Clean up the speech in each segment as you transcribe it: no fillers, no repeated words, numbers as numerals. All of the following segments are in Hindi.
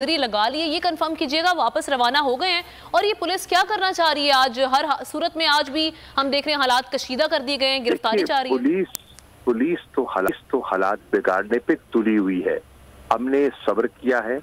लगा लिए, ये कंफर्म कीजिएगा वापस रवाना हो गए हैं और ये पुलिस क्या करना चाह रही है? आज हर सूरत में आज भी हम देख रहे हैं हालात कशीदा कर दिए गए हैं, गिरफ्तारी चाह रही है। पुलिस तो हालात बिगाड़ने पे तुली हुई है। हमने सब्र किया है।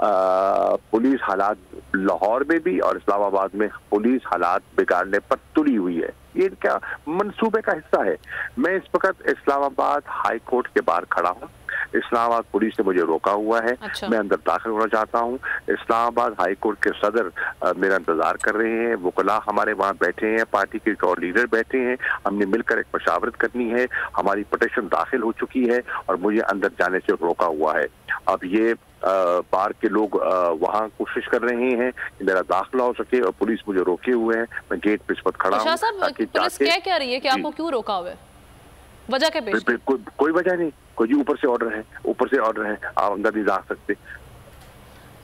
पुलिस हालात लाहौर में भी और इस्लामाबाद में पुलिस हालात बिगाड़ने पर तुली हुई है। ये इनका मंसूबे का हिस्सा है। मैं इस वक्त इस्लामाबाद हाई कोर्ट के बाहर खड़ा हूँ। इस्लामाबाद पुलिस ने मुझे रोका हुआ है। अच्छा। मैं अंदर दाखिल होना चाहता हूँ। इस्लामाबाद हाई कोर्ट के सदर मेरा इंतजार कर रहे हैं। वकला हमारे वहाँ बैठे हैं, पार्टी के और लीडर बैठे हैं। हमने मिलकर एक मशावरत करनी है। हमारी पिटीशन दाखिल हो चुकी है और मुझे अंदर जाने से रोका हुआ है। अब ये बाहर के लोग वहाँ कोशिश कर रहे हैं कि मेरा दाखिला हो सके और पुलिस मुझे रोके हुए है। मैं गेट पे इस वक्त खड़ा हूँ। पुलिस क्या कह रही है कि आपको क्यों रोका हुआ है? वजह क्या पेश? कोई वजह नहीं, कोई ऊपर से ऑर्डर है, आप अंदर नहीं जा सकते।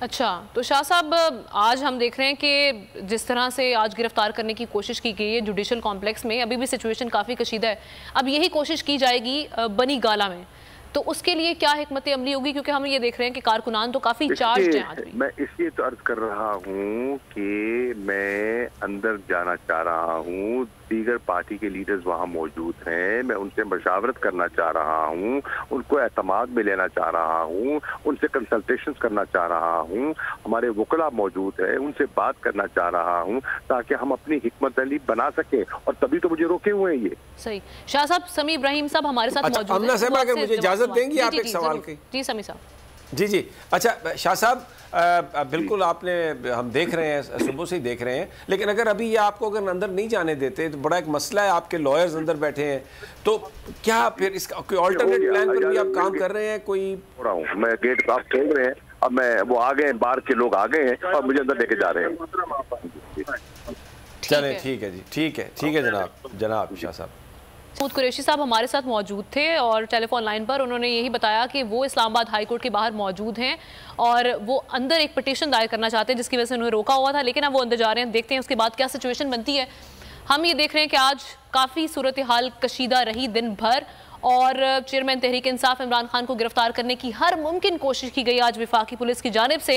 अच्छा, तो शाह साहब आज हम देख रहे हैं कि जिस तरह से आज गिरफ्तार करने की कोशिश की गई है जुडिशल कॉम्प्लेक्स में, अभी भी सिचुएशन काफ़ी कशीदा है। अब यही कोशिश की जाएगी बनी गाला में, तो उसके लिए क्या हिकमत अमली होगी? क्योंकि हम ये देख रहे हैं कि कारकुनान तो काफ़ी चार्ज हैं आज भी। मैं इसलिए तो अर्ज कर रहा हूँ कि मैं अंदर जाना चाह रहा हूँ। दीगर पार्टी के लीडर्स वहाँ मौजूद हैं। मैं उनसे मशावरत करना चाह रहा हूँ, उनको एतमाद में लेना चाह रहा हूँ, उनसे कंसल्टेशंस करना चाह रहा हूँ। हमारे वकला मौजूद है, उनसे बात करना चाह रहा हूँ ताकि हम अपनी हिकमत अमली बना सकें। और तभी तो मुझे रोके हुए हैं ये। सही। शाह साहब, समी इब्राहिम साहब हमारे साथ मौजूद हैं। अगर मुझे इजाजत देंगी आप एक सवाल की। जी समी साहब। जी। अच्छा शाह साहब, बिल्कुल आपने, हम देख रहे हैं, सुबह से ही देख रहे हैं, लेकिन अगर अभी ये आपको अगर अंदर नहीं जाने देते तो बड़ा एक मसला है। आपके लॉयर्स अंदर बैठे हैं, तो क्या फिर इसका कोई ऑल्टरनेट प्लान पर भी आप काम कर रहे हैं? कोई हो रहा हूँ मैं, गेट आप खोल रहे हैं, अब मैं वो आ गए, बाहर के लोग आ गए हैं और मुझे अंदर लेके जा रहे हैं। चलें, ठीक है जी, ठीक है जनाब शाह साहब। महमूद कुरैशी साहब हमारे साथ मौजूद थे और टेलीफोन लाइन पर उन्होंने यही बताया कि वो इस्लामाबाद हाई कोर्ट के बाहर मौजूद हैं और वो अंदर एक पिटीशन दायर करना चाहते हैं जिसकी वजह से उन्हें रोका हुआ था, लेकिन अब वो अंदर जा रहे हैं। देखते हैं उसके बाद क्या सिचुएशन बनती है। हम ये देख रहे हैं कि आज काफ़ी सूरत हाल कशीदा रही दिन भर और चेयरमैन तहरीक इंसाफ इमरान खान को गिरफ्तार करने की हर मुमकिन कोशिश की गई आज वफाकी पुलिस की जानिब से।